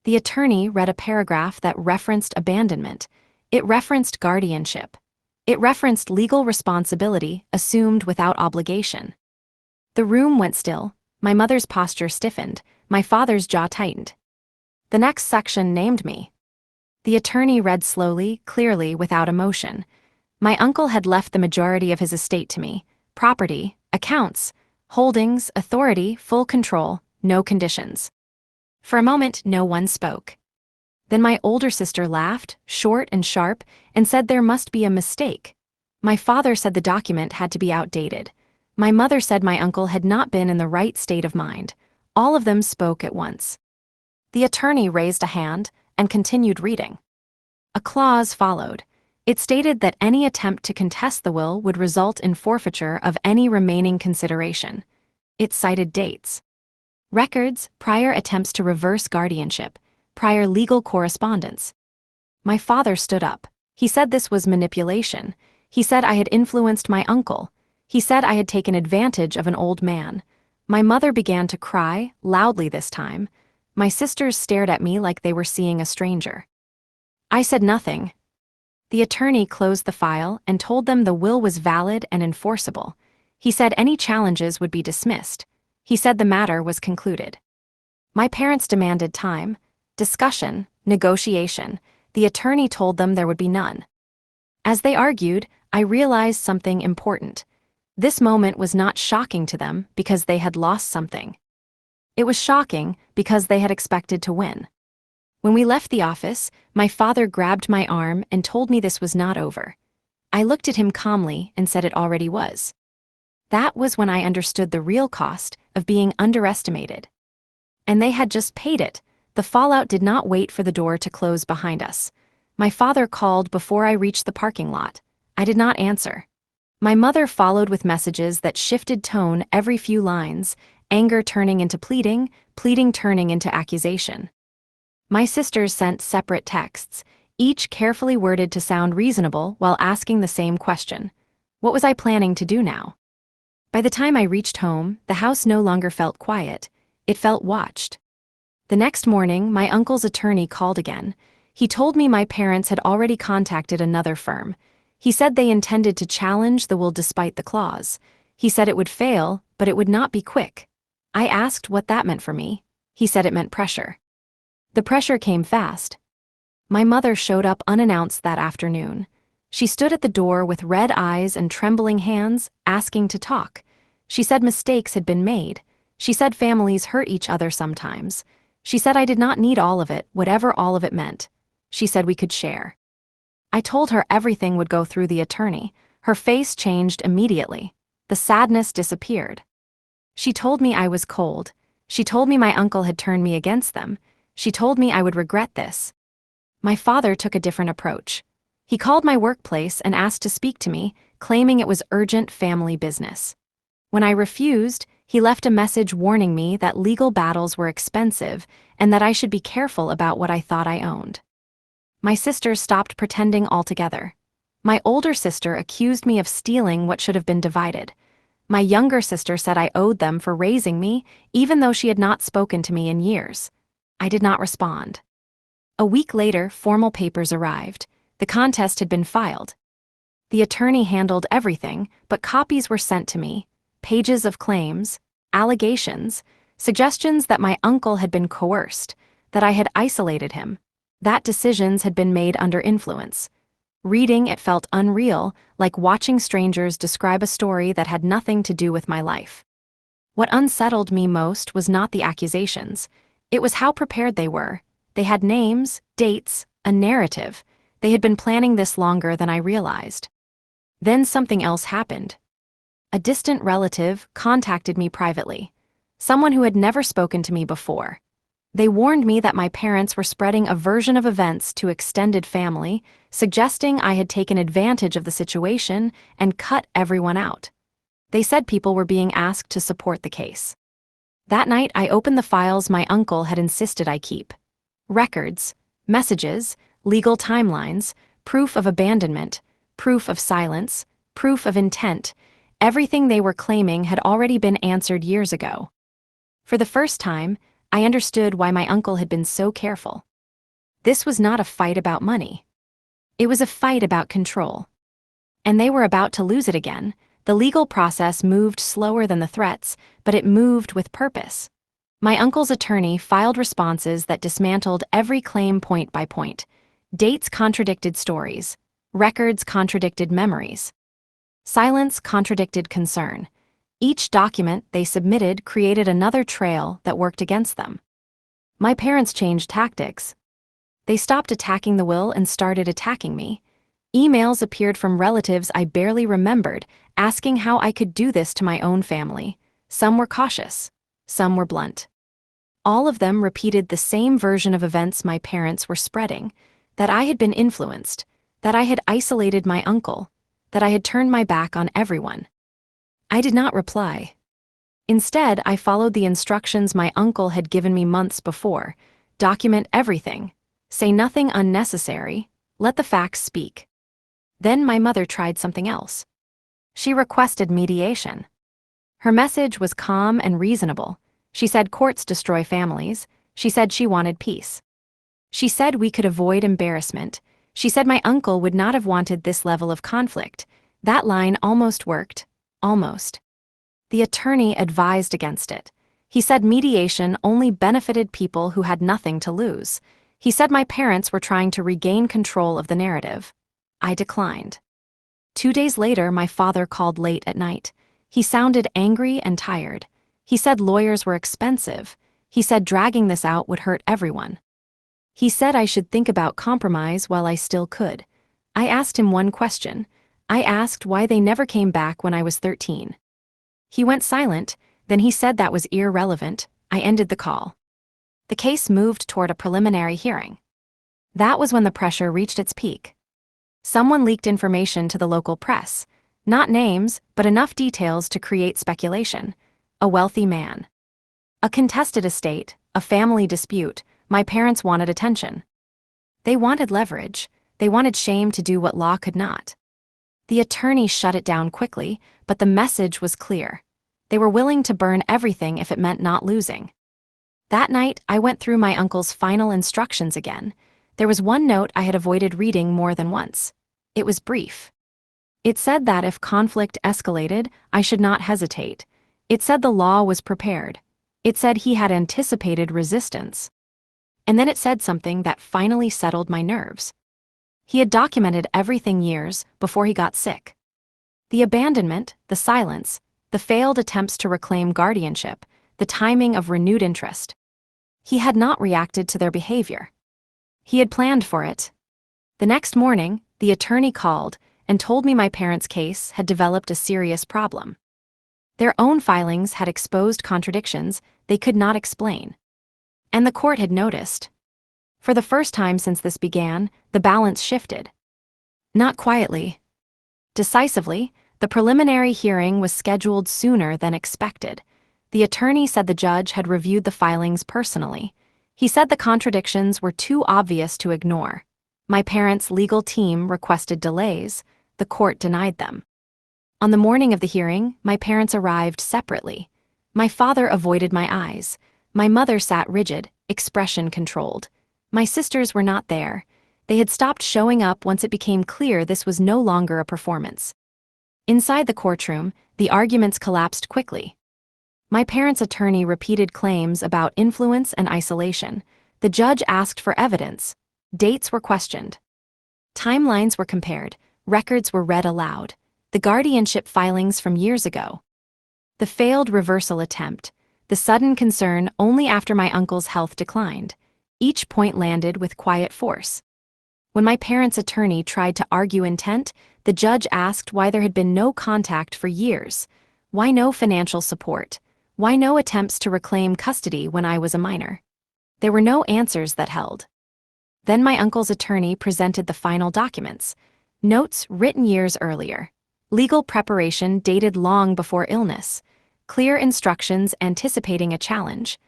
The attorney read a paragraph that referenced abandonment. It referenced guardianship. It referenced legal responsibility assumed without obligation. The room went still. My mother's posture stiffened. My father's jaw tightened. The next section named me. The attorney read slowly, clearly, without emotion. My uncle had left the majority of his estate to me. Property, accounts, holdings, authority, full control, no conditions. For a moment, no one spoke. Then my older sister laughed, short and sharp, and said there must be a mistake. My father said the document had to be outdated. My mother said my uncle had not been in the right state of mind. All of them spoke at once. The attorney raised a hand and continued reading. A clause followed. It stated that any attempt to contest the will would result in forfeiture of any remaining consideration. It cited dates. Records, prior attempts to reverse guardianship, prior legal correspondence. My father stood up. He said this was manipulation. He said I had influenced my uncle. He said I had taken advantage of an old man. My mother began to cry, loudly this time. My sisters stared at me like they were seeing a stranger. I said nothing. The attorney closed the file and told them the will was valid and enforceable. He said any challenges would be dismissed. He said the matter was concluded. My parents demanded time, discussion, negotiation. The attorney told them there would be none. As they argued, I realized something important. This moment was not shocking to them because they had lost something. It was shocking because they had expected to win. When we left the office, my father grabbed my arm and told me this was not over. I looked at him calmly and said it already was. That was when I understood the real cost of being underestimated. And they had just paid it. The fallout did not wait for the door to close behind us. My father called before I reached the parking lot. I did not answer. My mother followed with messages that shifted tone every few lines, anger turning into pleading, pleading turning into accusation. My sisters sent separate texts, each carefully worded to sound reasonable while asking the same question. What was I planning to do now? By the time I reached home, the house no longer felt quiet. It felt watched. The next morning, my uncle's attorney called again. He told me my parents had already contacted another firm. He said they intended to challenge the will despite the clause. He said it would fail, but it would not be quick. I asked what that meant for me. He said it meant pressure. The pressure came fast. My mother showed up unannounced that afternoon. She stood at the door with red eyes and trembling hands, asking to talk. She said mistakes had been made. She said families hurt each other sometimes. She said I did not need all of it, whatever all of it meant. She said we could share. I told her everything would go through the attorney. Her face changed immediately. The sadness disappeared. She told me I was cold. She told me my uncle had turned me against them. She told me I would regret this. My father took a different approach. He called my workplace and asked to speak to me, claiming it was urgent family business. When I refused, he left a message warning me that legal battles were expensive and that I should be careful about what I thought I owned. My sisters stopped pretending altogether. My older sister accused me of stealing what should have been divided. My younger sister said I owed them for raising me, even though she had not spoken to me in years. I did not respond. A week later, formal papers arrived. The contest had been filed. The attorney handled everything, but copies were sent to me. Pages of claims, allegations, suggestions that my uncle had been coerced, that I had isolated him, that decisions had been made under influence. Reading it felt unreal, like watching strangers describe a story that had nothing to do with my life. What unsettled me most was not the accusations. It was how prepared they were. They had names, dates, a narrative. They had been planning this longer than I realized. Then something else happened. A distant relative contacted me privately, someone who had never spoken to me before. They warned me that my parents were spreading a version of events to extended family, suggesting I had taken advantage of the situation and cut everyone out. They said people were being asked to support the case. That night, I opened the files my uncle had insisted I keep. Records, messages, legal timelines, proof of abandonment, proof of silence, proof of intent. Everything they were claiming had already been answered years ago. For the first time, I understood why my uncle had been so careful. This was not a fight about money. It was a fight about control. And they were about to lose it again. The legal process moved slower than the threats, but it moved with purpose. My uncle's attorney filed responses that dismantled every claim point by point. Dates contradicted stories. Records contradicted memories. Silence contradicted concern. Each document they submitted created another trail that worked against them. My parents changed tactics. They stopped attacking the will and started attacking me. Emails appeared from relatives I barely remembered, asking how I could do this to my own family. Some were cautious. Some were blunt. All of them repeated the same version of events my parents were spreading, that I had been influenced, that I had isolated my uncle, that I had turned my back on everyone. I did not reply. Instead, I followed the instructions my uncle had given me months before. Document everything. Say nothing unnecessary. Let the facts speak. Then my mother tried something else. She requested mediation. Her message was calm and reasonable. She said courts destroy families. She said she wanted peace. She said we could avoid embarrassment. She said my uncle would not have wanted this level of conflict. That line almost worked. Almost. The attorney advised against it. He said mediation only benefited people who had nothing to lose. He said my parents were trying to regain control of the narrative. I declined. 2 days later, my father called late at night. He sounded angry and tired. He said lawyers were expensive. He said dragging this out would hurt everyone. He said I should think about compromise while I still could. I asked him one question. I asked why they never came back when I was 13. He went silent, then he said that was irrelevant. I ended the call. The case moved toward a preliminary hearing. That was when the pressure reached its peak. Someone leaked information to the local press. Not names, but enough details to create speculation. A wealthy man. A contested estate, a family dispute, my parents wanted attention. They wanted leverage. They wanted shame to do what law could not. The attorney shut it down quickly, but the message was clear. They were willing to burn everything if it meant not losing. That night, I went through my uncle's final instructions again. There was one note I had avoided reading more than once. It was brief. It said that if conflict escalated, I should not hesitate. It said the law was prepared. It said he had anticipated resistance. And then it said something that finally settled my nerves. He had documented everything years before he got sick. The abandonment, the silence, the failed attempts to reclaim guardianship, the timing of renewed interest. He had not reacted to their behavior. He had planned for it. The next morning, the attorney called and told me my parents' case had developed a serious problem. Their own filings had exposed contradictions they could not explain. And the court had noticed. For the first time since this began, the balance shifted. Not quietly. Decisively, the preliminary hearing was scheduled sooner than expected. The attorney said the judge had reviewed the filings personally. He said the contradictions were too obvious to ignore. My parents' legal team requested delays. The court denied them. On the morning of the hearing, my parents arrived separately. My father avoided my eyes. My mother sat rigid, expression controlled. My sisters were not there. They had stopped showing up once it became clear this was no longer a performance. Inside the courtroom, the arguments collapsed quickly. My parents' attorney repeated claims about influence and isolation. The judge asked for evidence. Dates were questioned. Timelines were compared. Records were read aloud. The guardianship filings from years ago. The failed reversal attempt. The sudden concern only after my uncle's health declined. Each point landed with quiet force. When my parents' attorney tried to argue intent, the judge asked why there had been no contact for years. Why no financial support? Why no attempts to reclaim custody when I was a minor? There were no answers that held. Then my uncle's attorney presented the final documents. Notes written years earlier. Legal preparation dated long before illness. Clear instructions anticipating a challenge.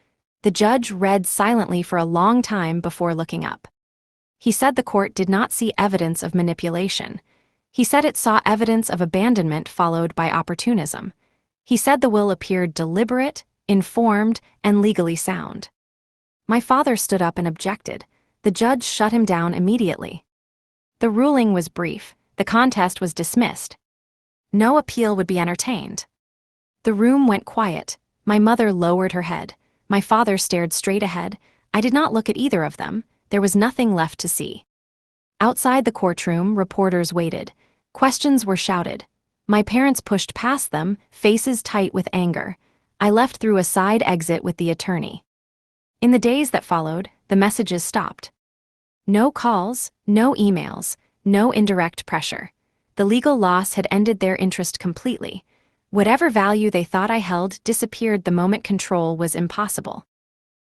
The judge read silently for a long time before looking up. He said the court did not see evidence of manipulation. He said it saw evidence of abandonment followed by opportunism. He said the will appeared deliberate, informed, and legally sound. My father stood up and objected. The judge shut him down immediately. The ruling was brief. The contest was dismissed. No appeal would be entertained. The room went quiet. My mother lowered her head. My father stared straight ahead. I did not look at either of them. There was nothing left to see. Outside the courtroom, reporters waited. Questions were shouted. My parents pushed past them, faces tight with anger. I left through a side exit with the attorney. In the days that followed, the messages stopped. No calls, no emails, no indirect pressure. The legal loss had ended their interest completely. Whatever value they thought I held disappeared the moment control was impossible.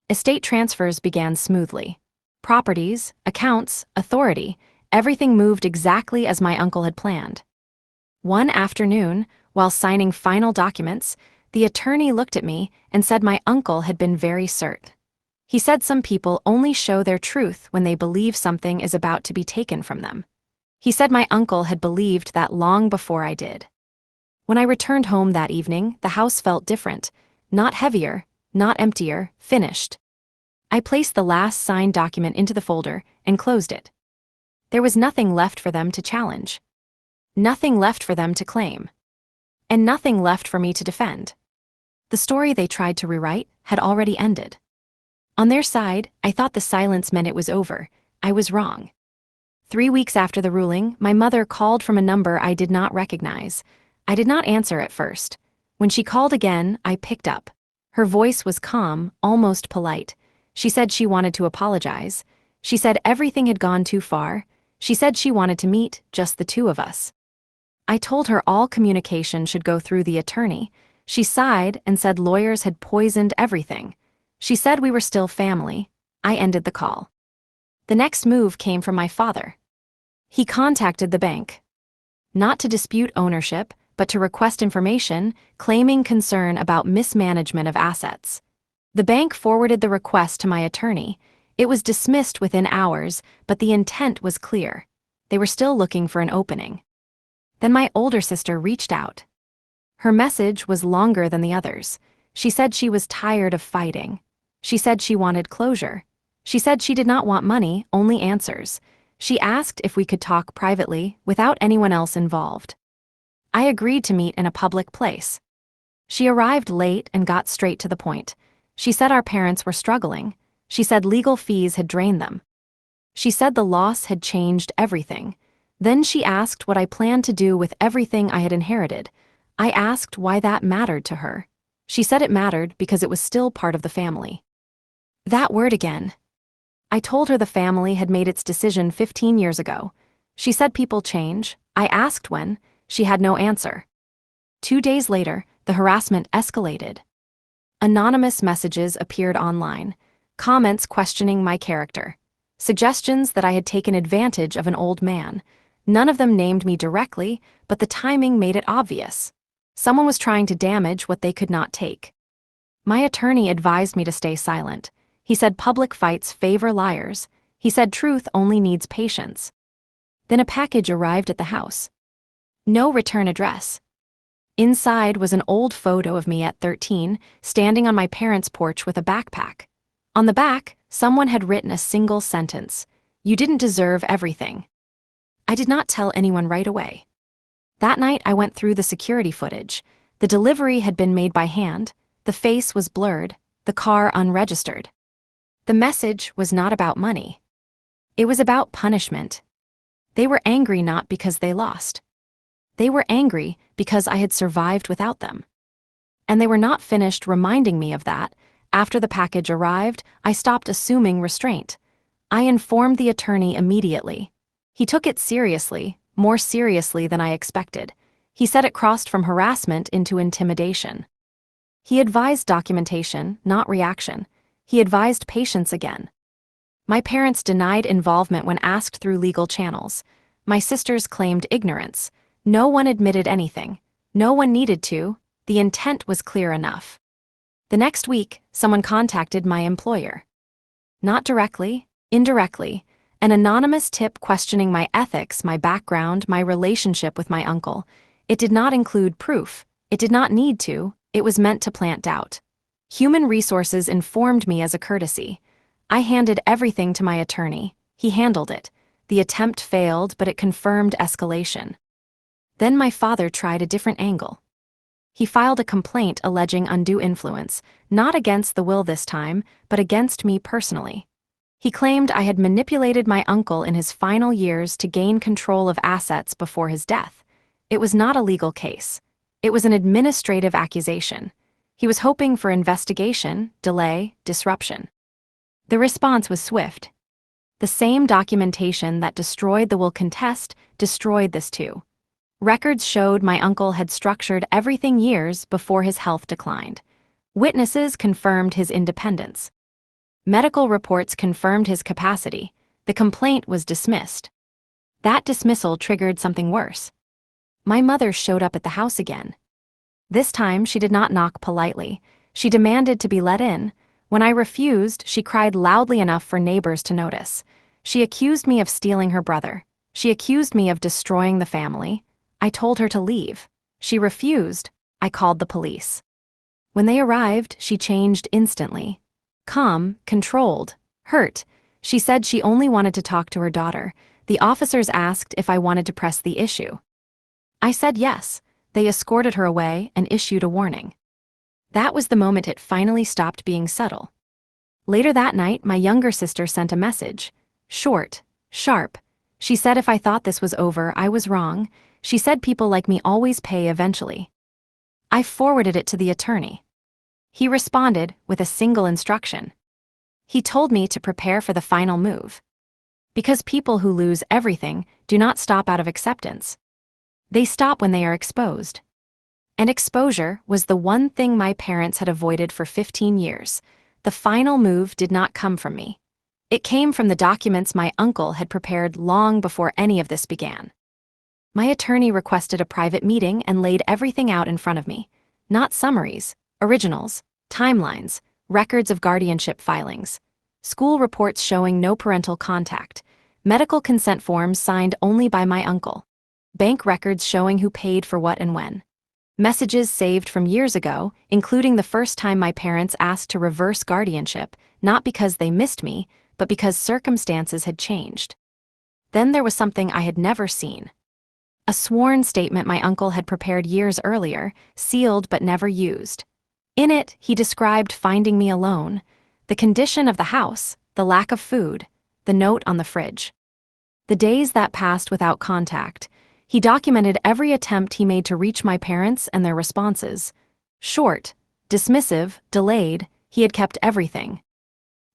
Estate transfers began smoothly. Properties, accounts, authority, everything moved exactly as my uncle had planned. One afternoon, while signing final documents, the attorney looked at me and said my uncle had been very certain. He said some people only show their truth when they believe something is about to be taken from them. He said my uncle had believed that long before I did. When I returned home that evening, the house felt different. Not heavier, not emptier, finished. I placed the last signed document into the folder and closed it. There was nothing left for them to challenge. Nothing left for them to claim. And nothing left for me to defend. The story they tried to rewrite had already ended. On their side, I thought the silence meant it was over. I was wrong. 3 weeks after the ruling, my mother called from a number I did not recognize. I did not answer at first. When she called again, I picked up. Her voice was calm, almost polite. She said she wanted to apologize. She said everything had gone too far. She said she wanted to meet, just the two of us. I told her all communication should go through the attorney. She sighed and said lawyers had poisoned everything. She said we were still family. I ended the call. The next move came from my father. He contacted the bank. Not to dispute ownership, but to request information, claiming concern about mismanagement of assets. The bank forwarded the request to my attorney. It was dismissed within hours, but the intent was clear. They were still looking for an opening. Then my older sister reached out. Her message was longer than the others. She said she was tired of fighting. She said she wanted closure. She said she did not want money, only answers. She asked if we could talk privately, without anyone else involved. I agreed to meet in a public place. She arrived late and got straight to the point. She said our parents were struggling. She said legal fees had drained them. She said the loss had changed everything. Then she asked what I planned to do with everything I had inherited. I asked why that mattered to her. She said it mattered because it was still part of the family. That word again. I told her the family had made its decision 15 years ago. She said people change. I asked when. She had no answer. 2 days later, the harassment escalated. Anonymous messages appeared online, comments questioning my character, suggestions that I had taken advantage of an old man. None of them named me directly, but the timing made it obvious. Someone was trying to damage what they could not take. My attorney advised me to stay silent. He said public fights favor liars. He said truth only needs patience. Then a package arrived at the house. No return address. Inside was an old photo of me at 13, standing on my parents' porch with a backpack. On the back, someone had written a single sentence: "You didn't deserve everything." I did not tell anyone right away. That night I went through the security footage. The delivery had been made by hand, the face was blurred, the car unregistered. The message was not about money. It was about punishment. They were angry not because they lost. They were angry because I had survived without them. And they were not finished reminding me of that. After the package arrived, I stopped assuming restraint. I informed the attorney immediately. He took it seriously, more seriously than I expected. He said it crossed from harassment into intimidation. He advised documentation, not reaction. He advised patience again. My parents denied involvement when asked through legal channels. My sisters claimed ignorance. No one admitted anything. No one needed to. The intent was clear enough. The next week, someone contacted my employer. Not directly, indirectly. An anonymous tip questioning my ethics, my background, my relationship with my uncle. It did not include proof. It did not need to. It was meant to plant doubt. Human Resources informed me as a courtesy. I handed everything to my attorney. He handled it. The attempt failed, but it confirmed escalation. Then my father tried a different angle. He filed a complaint alleging undue influence, not against the will this time, but against me personally. He claimed I had manipulated my uncle in his final years to gain control of assets before his death. It was not a legal case. It was an administrative accusation. He was hoping for investigation, delay, disruption. The response was swift. The same documentation that destroyed the will contest destroyed this too. Records showed my uncle had structured everything years before his health declined. Witnesses confirmed his independence. Medical reports confirmed his capacity. The complaint was dismissed. That dismissal triggered something worse. My mother showed up at the house again. This time she did not knock politely. She demanded to be let in. When I refused, she cried loudly enough for neighbors to notice. She accused me of stealing her brother. She accused me of destroying the family. I told her to leave. She refused. I called the police. When they arrived, she changed instantly. Calm, controlled, hurt. She said she only wanted to talk to her daughter. The officers asked if I wanted to press the issue. I said yes. They escorted her away and issued a warning. That was the moment it finally stopped being subtle. Later that night, my younger sister sent a message. Short, sharp. She said if I thought this was over, I was wrong. She said people like me always pay eventually. I forwarded it to the attorney. He responded with a single instruction. He told me to prepare for the final move. Because people who lose everything do not stop out of acceptance. They stop when they are exposed. And exposure was the one thing my parents had avoided for 15 years. The final move did not come from me. It came from the documents my uncle had prepared long before any of this began. My attorney requested a private meeting and laid everything out in front of me. Not summaries, originals, timelines, records of guardianship filings, school reports showing no parental contact, medical consent forms signed only by my uncle, bank records showing who paid for what and when, messages saved from years ago, including the first time my parents asked to reverse guardianship, not because they missed me, but because circumstances had changed. Then there was something I had never seen. A sworn statement my uncle had prepared years earlier, sealed but never used. In it, he described finding me alone, the condition of the house, the lack of food, the note on the fridge. The days that passed without contact, he documented every attempt he made to reach my parents and their responses. Short, dismissive, delayed, he had kept everything.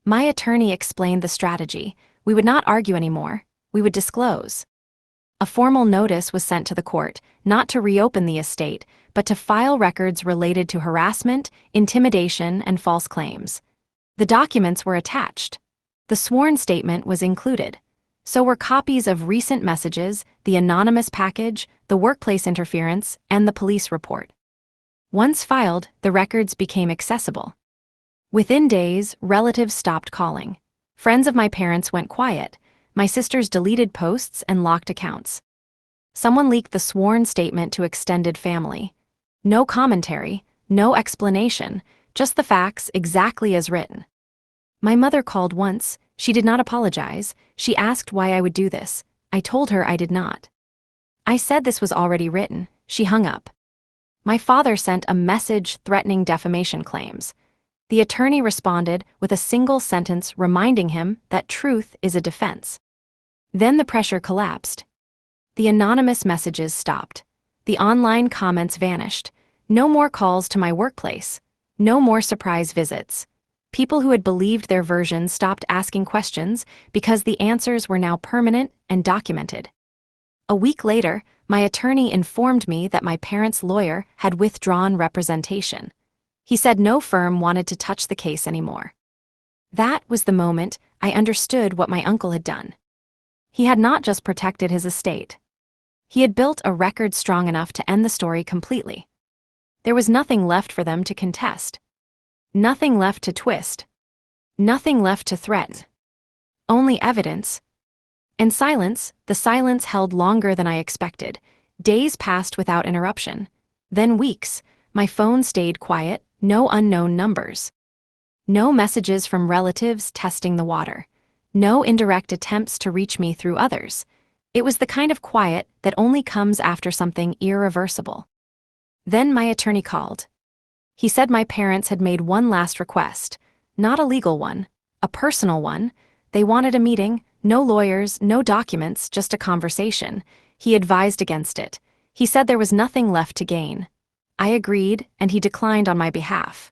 My attorney explained the strategy. We would not argue anymore. We would disclose. A formal notice was sent to the court, not to reopen the estate, but to file records related to harassment, intimidation, and false claims. The documents were attached. The sworn statement was included. So were copies of recent messages, the anonymous package, the workplace interference, and the police report. Once filed, the records became accessible. Within days, relatives stopped calling. Friends of my parents went quiet. My sisters deleted posts and locked accounts. Someone leaked the sworn statement to extended family. No commentary, no explanation, just the facts exactly as written. My mother called once. She did not apologize. She asked why I would do this. I told her I did not. I said this was already written. She hung up. My father sent a message threatening defamation claims. The attorney responded with a single sentence reminding him that truth is a defense. Then the pressure collapsed. The anonymous messages stopped. The online comments vanished. No more calls to my workplace. No more surprise visits. People who had believed their version stopped asking questions because the answers were now permanent and documented. A week later, my attorney informed me that my parents' lawyer had withdrawn representation. He said no firm wanted to touch the case anymore. That was the moment I understood what my uncle had done. He had not just protected his estate. He had built a record strong enough to end the story completely. There was nothing left for them to contest. Nothing left to twist. Nothing left to threaten. Only evidence. And silence. The silence held longer than I expected. Days passed without interruption. Then weeks. My phone stayed quiet. No unknown numbers. No messages from relatives testing the water. No indirect attempts to reach me through others. It was the kind of quiet that only comes after something irreversible. Then my attorney called. He said my parents had made one last request, not a legal one, a personal one. They wanted a meeting, no lawyers, no documents, just a conversation. He advised against it. He said there was nothing left to gain. I agreed, and he declined on my behalf.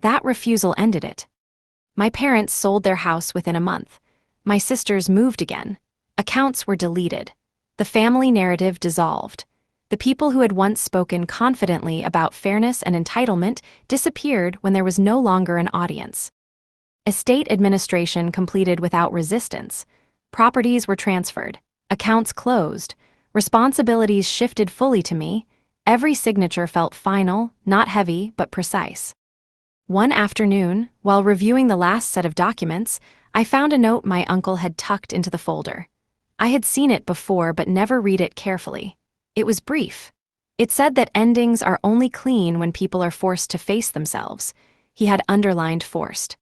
That refusal ended it. My parents sold their house within a month. My sisters moved again. Accounts were deleted. The family narrative dissolved. The people who had once spoken confidently about fairness and entitlement disappeared when there was no longer an audience. Estate administration completed without resistance. Properties were transferred. Accounts closed. Responsibilities shifted fully to me. Every signature felt final, not heavy, but precise. One afternoon, while reviewing the last set of documents, I found a note my uncle had tucked into the folder. I had seen it before but never read it carefully. It was brief. It said that endings are only clean when people are forced to face themselves. He had underlined forced.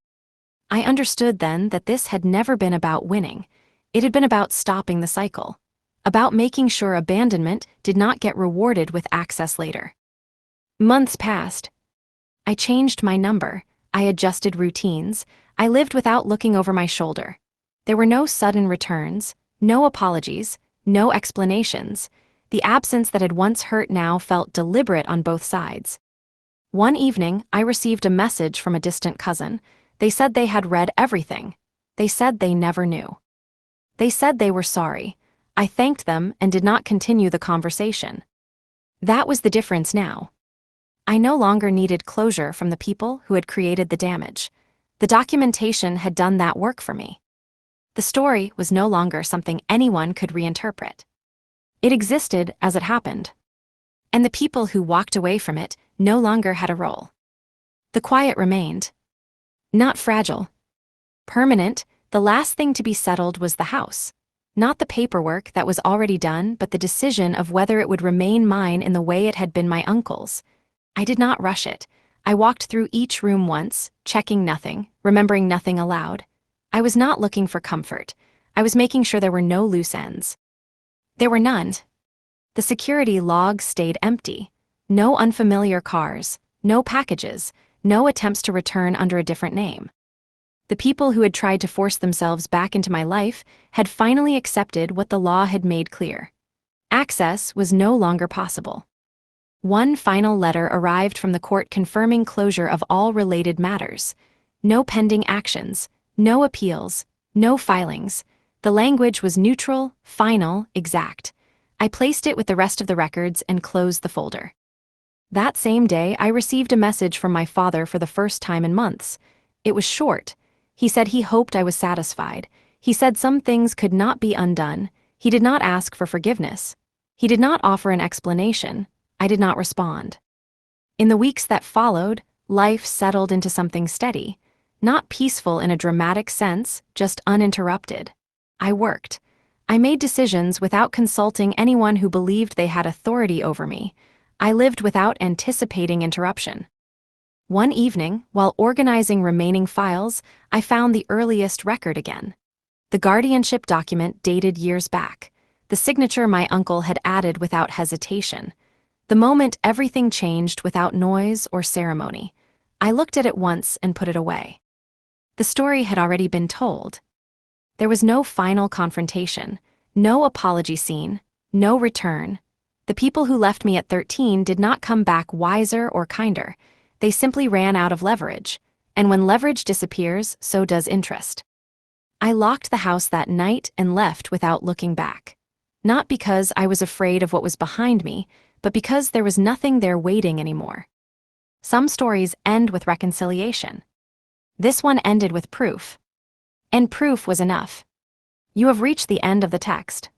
I understood then that this had never been about winning. It had been about stopping the cycle. About making sure abandonment did not get rewarded with access later. Months passed. I changed my number. I adjusted routines. I lived without looking over my shoulder. There were no sudden returns, no apologies, no explanations. The absence that had once hurt now felt deliberate on both sides. One evening, I received a message from a distant cousin. They said they had read everything. They said they never knew. They said they were sorry. I thanked them and did not continue the conversation. That was the difference now. I no longer needed closure from the people who had created the damage. The documentation had done that work for me. The story was no longer something anyone could reinterpret. It existed as it happened. And the people who walked away from it no longer had a role. The quiet remained. Not fragile. Permanent, the last thing to be settled was the house. Not the paperwork that was already done, but the decision of whether it would remain mine in the way it had been my uncle's. I did not rush it. I walked through each room once, checking nothing, remembering nothing aloud. I was not looking for comfort. I was making sure there were no loose ends. There were none. The security log stayed empty. No unfamiliar cars, no packages, no attempts to return under a different name. The people who had tried to force themselves back into my life had finally accepted what the law had made clear. Access was no longer possible. One final letter arrived from the court confirming closure of all related matters. No pending actions, no appeals, no filings. The language was neutral, final, exact. I placed it with the rest of the records and closed the folder. That same day, I received a message from my father for the first time in months. It was short. He said he hoped I was satisfied. He said some things could not be undone. He did not ask for forgiveness. He did not offer an explanation. I did not respond. In the weeks that followed, life settled into something steady. Not peaceful in a dramatic sense, just uninterrupted. I worked. I made decisions without consulting anyone who believed they had authority over me. I lived without anticipating interruption. One evening, while organizing remaining files, I found the earliest record again. The guardianship document dated years back. The signature my uncle had added without hesitation. The moment everything changed without noise or ceremony. I looked at it once and put it away. The story had already been told. There was no final confrontation, no apology scene, no return. The people who left me at 13 did not come back wiser or kinder. They simply ran out of leverage. And when leverage disappears, so does interest. I locked the house that night and left without looking back. Not because I was afraid of what was behind me, but because there was nothing there waiting anymore. Some stories end with reconciliation. This one ended with proof. And proof was enough. You have reached the end of the text.